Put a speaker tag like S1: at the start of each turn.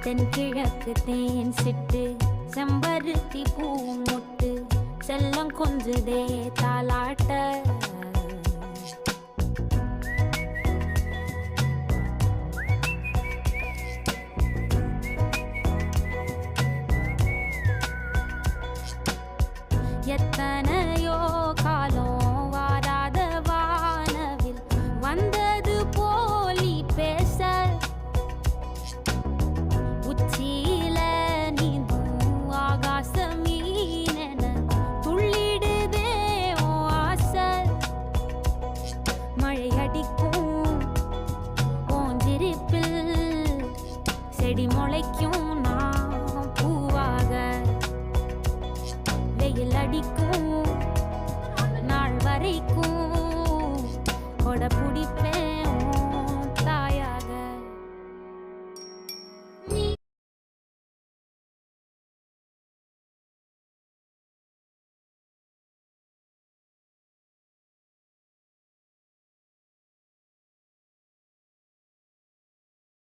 S1: தென்கிழக்கு தேன் சிட்டு செம்பருத்தி பூ முட்டு செல்லம் கொஞ்சுதே தாலாட்ட எத்தனையோ காலம் வாராத வானவில் வந்தது போலி பேச உச்சியில நீந்தும் ஆகாச மீனென துள்ளிடுதே ஓ ஆசை மழை அடிக்கும் ஓஞ்சிருப்பில் செடி முளைக்கும் நான் பூவாக வெயில் அடிக்கும் நாள் வரைக்கும் கொடை பிடிப்பே